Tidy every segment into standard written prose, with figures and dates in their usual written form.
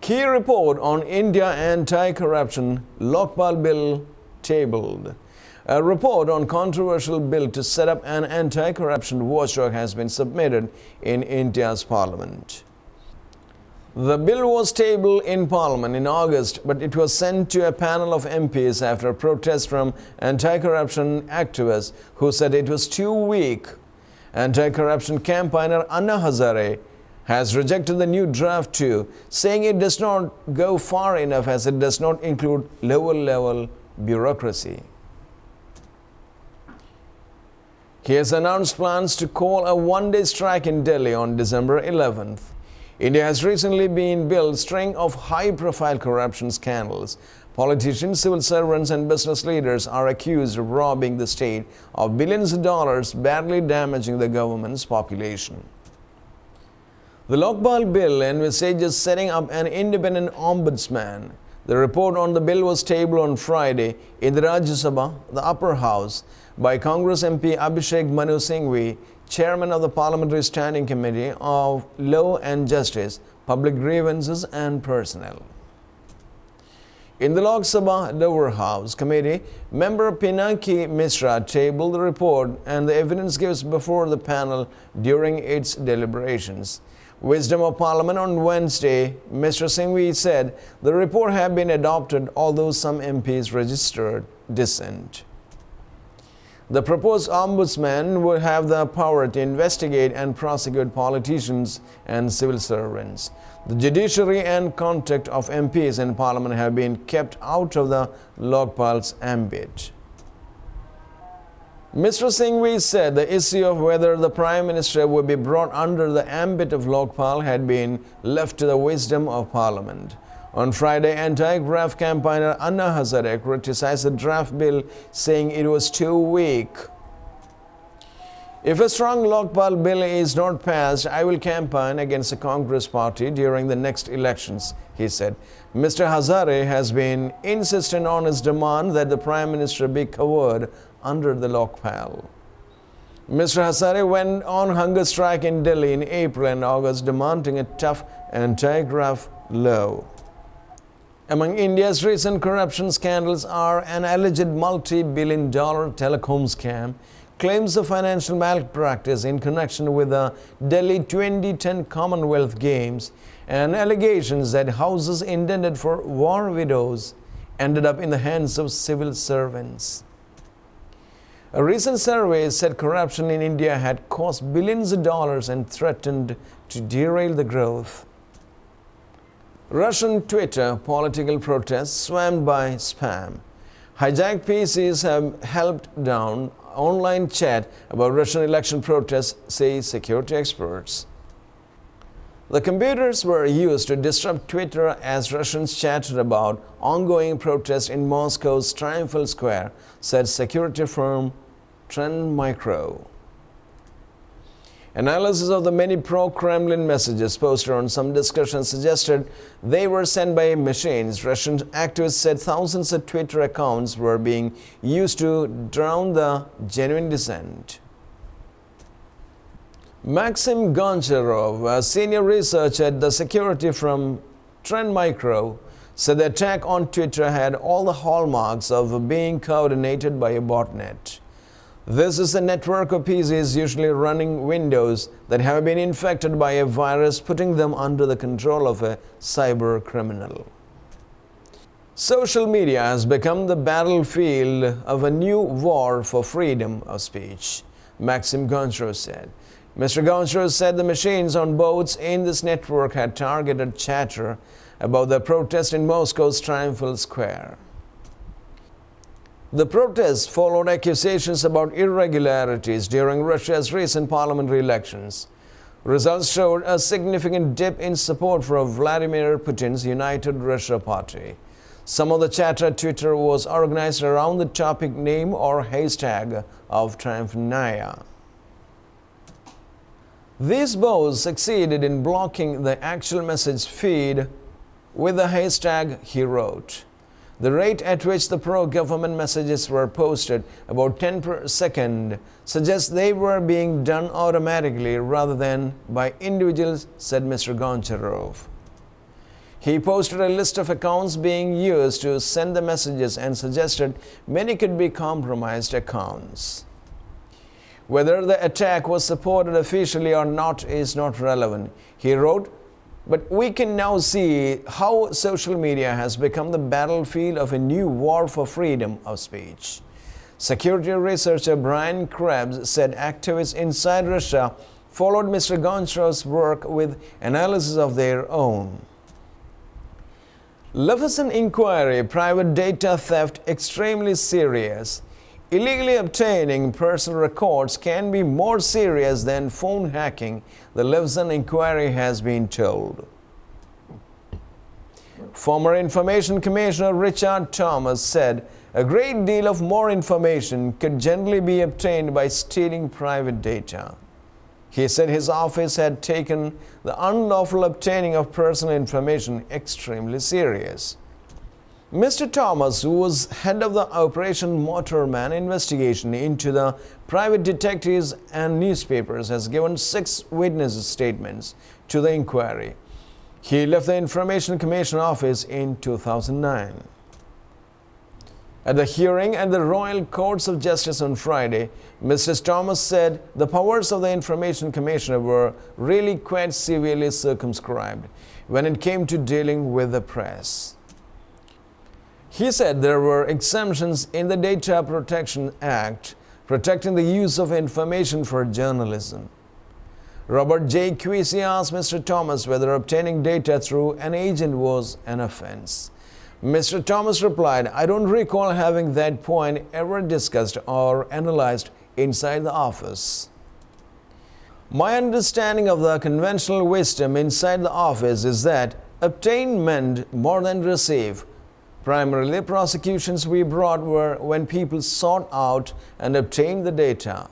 Key report on India anti-corruption Lokpal bill tabled. A report on controversial bill to set up an anti-corruption watchdog has been submitted in India's parliament. The bill was tabled in Parliament in August, but it was sent to a panel of MPs after a protest from anti-corruption activists who said it was too weak. Anti-corruption campaigner Anna Hazare has rejected the new draft too, saying it does not go far enough as it does not include lower-level bureaucracy. He has announced plans to call a one-day strike in Delhi on December 11th. India has recently been built a string of high-profile corruption scandals. Politicians, civil servants and business leaders are accused of robbing the state of billions of dollars, badly damaging the government's population. The Lokpal bill envisages setting up an independent ombudsman. The report on the bill was tabled on Friday in the Rajya Sabha, the upper house, by Congress MP Abhishek Manu Singhvi, Chairman of the Parliamentary Standing Committee of Law and Justice, Public Grievances and Personnel. In the Lok Sabha lower house committee, member Pinaki Mishra tabled the report and the evidence gives before the panel during its deliberations. Wisdom of Parliament on Wednesday, Mr. Singhvi said the report had been adopted although some MPs registered dissent. The proposed ombudsman would have the power to investigate and prosecute politicians and civil servants. The judiciary and conduct of MPs in Parliament have been kept out of the Lokpal's ambit. Mr. Singhvi said the issue of whether the Prime Minister would be brought under the ambit of Lokpal had been left to the wisdom of Parliament. On Friday, anti-graft campaigner Anna Hazare criticized the draft bill, saying it was too weak. If a strong Lokpal bill is not passed, I will campaign against the Congress party during the next elections, he said. Mr. Hazare has been insistent on his demand that the Prime Minister be covered under the Lokpal. Mr. Hazare went on hunger strike in Delhi in April and August, demanding a tough anti-graft law. Among India's recent corruption scandals are an alleged multi-billion-dollar telecom scam, claims of financial malpractice in connection with the Delhi 2010 Commonwealth Games, and allegations that houses intended for war widows ended up in the hands of civil servants. A recent survey said corruption in India had cost billions of dollars and threatened to derail the growth. Russian Twitter political protests swarmed by spam. Hijacked PCs have helped down online chat about Russian election protests, say security experts. The computers were used to disrupt Twitter as Russians chatted about ongoing protests in Moscow's Triumphal Square, said security firm Trend Micro. Analysis of the many pro-Kremlin messages posted on some discussions suggested they were sent by machines. Russian activists said thousands of Twitter accounts were being used to drown the genuine dissent. Maxim Goncharov, a senior researcher at the security firm Trend Micro, said the attack on Twitter had all the hallmarks of being coordinated by a botnet. This is a network of PCs usually running Windows that have been infected by a virus, putting them under the control of a cyber criminal. Social media has become the battlefield of a new war for freedom of speech, Maxim Goncharov said. Mr. Goncharov said the machines on boards in this network had targeted chatter about the protest in Moscow's Triumphal Square. The protests followed accusations about irregularities during Russia's recent parliamentary elections. Results showed a significant dip in support for Vladimir Putin's United Russia Party. Some of the chatter at Twitter was organized around the topic name or hashtag of Triumphania. These bots succeeded in blocking the actual message feed with the hashtag he wrote. The rate at which the pro-government messages were posted, about 10 per second, suggests they were being done automatically rather than by individuals, said Mr. Goncharov. He posted a list of accounts being used to send the messages and suggested many could be compromised accounts. Whether the attack was supported officially or not is not relevant. He wrote, "But we can now see how social media has become the battlefield of a new war for freedom of speech." Security researcher Brian Krebs said activists inside Russia followed Mr. Goncharov's work with analysis of their own. Leveson Inquiry, private data theft extremely serious. Illegally obtaining personal records can be more serious than phone hacking, the Leveson Inquiry has been told. Former Information Commissioner Richard Thomas said a great deal of more information could generally be obtained by stealing private data. He said his office had taken the unlawful obtaining of personal information extremely serious. Mr. Thomas, who was head of the Operation Motorman investigation into the private detectives and newspapers, has given 6 witnesses' statements to the inquiry. He left the Information Commission office in 2009. At the hearing at the Royal Courts of Justice on Friday, Mr. Thomas said the powers of the Information Commissioner were really quite severely circumscribed when it came to dealing with the press. He said there were exemptions in the Data Protection Act protecting the use of information for journalism. Robert J. Quisey asked Mr. Thomas whether obtaining data through an agent was an offense. Mr. Thomas replied, "I don't recall having that point ever discussed or analyzed inside the office. My understanding of the conventional wisdom inside the office is that obtain meant more than receive. Primarily, prosecutions we brought were when people sought out and obtained the data."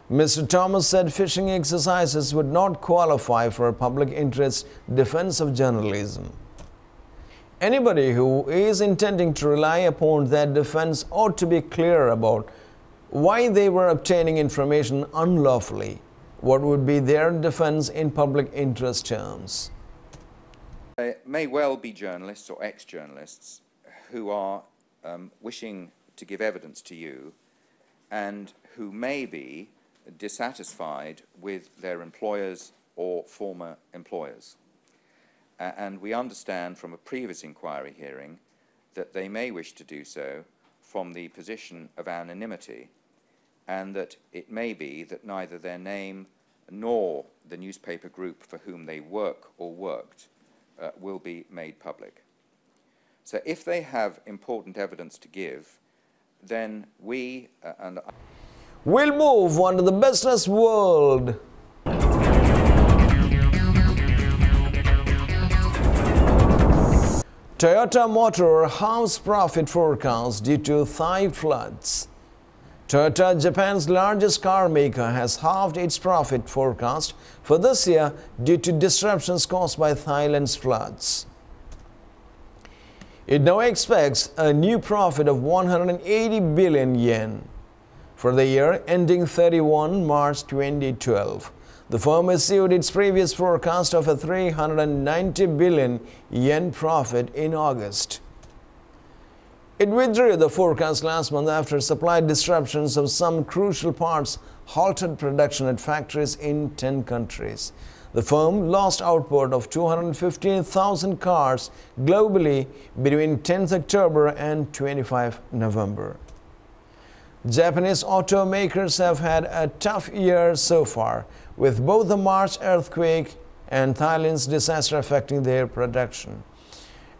Mr. Thomas said phishing exercises would not qualify for a public interest defense of journalism. Anybody who is intending to rely upon that defense ought to be clear about why they were obtaining information unlawfully. What would be their defense in public interest terms? There may well be journalists or ex-journalists who are wishing to give evidence to you and who may be dissatisfied with their employers or former employers. And we understand from a previous inquiry hearing that they may wish to do so from the position of anonymity, and that it may be that neither their name nor the newspaper group for whom they work or worked will be made public. So if they have important evidence to give, then we We'll move on to the business world. Toyota Motor halves profit forecast due to Thai floods. Toyota, Japan's largest car maker, has halved its profit forecast for this year due to disruptions caused by Thailand's floods. It now expects a new profit of 180 billion yen for the year ending 31 March 2012. The firm issued its previous forecast of a 390 billion yen profit in August. It withdrew the forecast last month after supply disruptions of some crucial parts halted production at factories in 10 countries. The firm lost output of 215,000 cars globally between 10th October and 25 November. Japanese automakers have had a tough year so far, with both the March earthquake and Thailand's disaster affecting their production.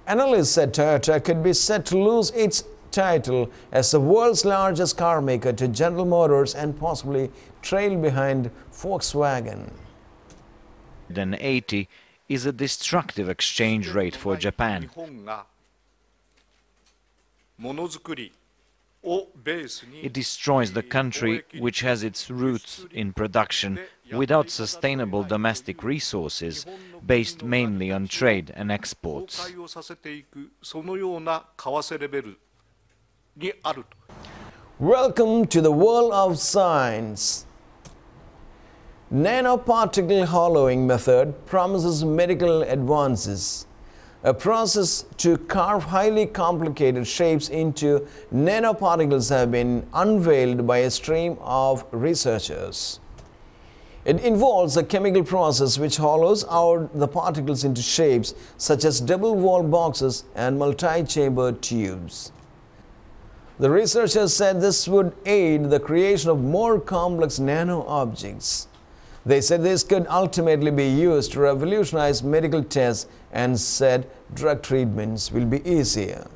Analysts said Toyota could be set to lose its title as the world's largest car maker to General Motors and possibly trail behind Volkswagen. 180 is a destructive exchange rate for Japan. It destroys the country which has its roots in production without sustainable domestic resources, based mainly on trade and exports. Welcome to the world of science. Nanoparticle hollowing method promises medical advances. A process to carve highly complicated shapes into nanoparticles have been unveiled by a stream of researchers. It involves a chemical process which hollows out the particles into shapes such as double-walled boxes and multi-chambered tubes. The researchers said this would aid the creation of more complex nano-objects. They said this could ultimately be used to revolutionize medical tests and said drug treatments will be easier.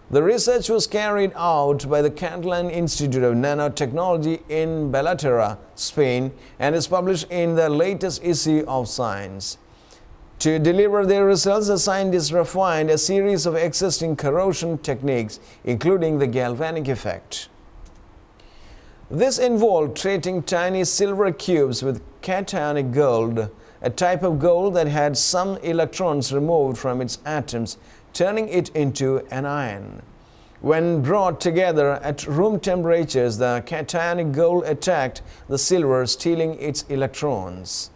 The research was carried out by the Catalan Institute of Nanotechnology in Balaterra, Spain, and is published in the latest issue of Science. To deliver their results, the scientists refined a series of existing corrosion techniques, including the galvanic effect. This involved treating tiny silver cubes with cationic gold, a type of gold that had some electrons removed from its atoms, turning it into an ion. When brought together at room temperatures, the cationic gold attacked the silver, stealing its electrons.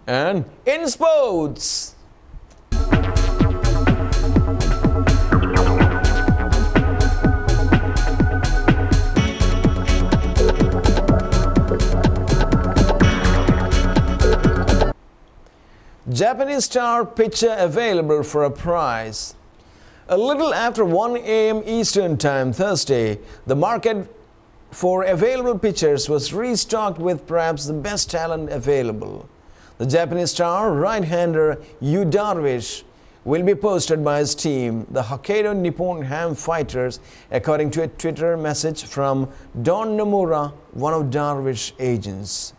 And in sports, Japanese star pitcher available for a prize. A little after 1 a.m. Eastern Time Thursday, the market for available pitchers was restocked with perhaps the best talent available. The Japanese star right-hander Yu Darvish will be posted by his team, the Hokkaido Nippon Ham Fighters, according to a Twitter message from Don Nomura, one of Darvish's agents.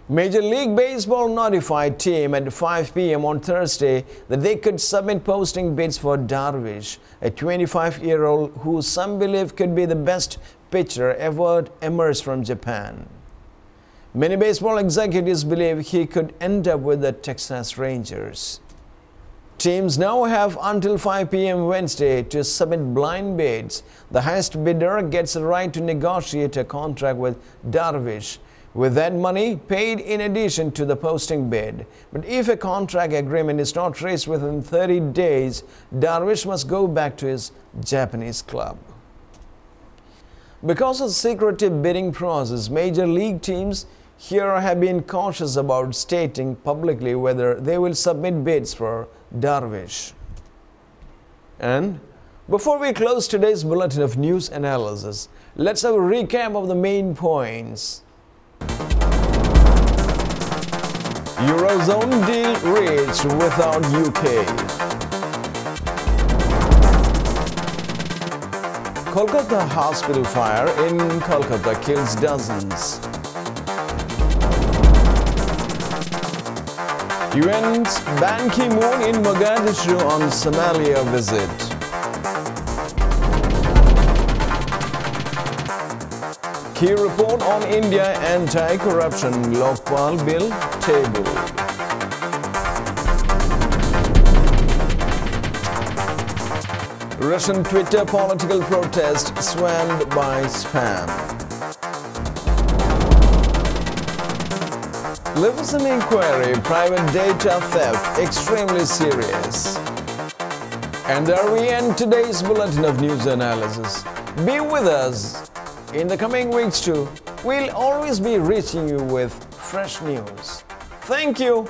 Major League Baseball notified team at 5 p.m. on Thursday that they could submit posting bids for Darvish, a 25-year-old who some believe could be the best pitcher ever emerged from Japan. Many baseball executives believe he could end up with the Texas Rangers. Teams now have until 5 p.m. Wednesday to submit blind bids. The highest bidder gets the right to negotiate a contract with Darvish, with that money paid in addition to the posting bid. But if a contract agreement is not reached within 30 days, Darvish must go back to his Japanese club. Because of the secretive bidding process, major league teams here have been cautious about stating publicly whether they will submit bids for Darvish. And before we close today's bulletin of news analysis, let's have a recap of the main points. Eurozone deal reached without UK. Kolkotta hospital fire in Calcutta kills dozens. UN's Ban Ki-moon in Mogadishu on Somalia visit. Key report on India anti-corruption Lokpal bill tabled. Russian Twitter political protest slammed by spam. Leveson Inquiry, private data theft, extremely serious. And there we end today's bulletin of news analysis. Be with us in the coming weeks too. We'll always be reaching you with fresh news. Thank you.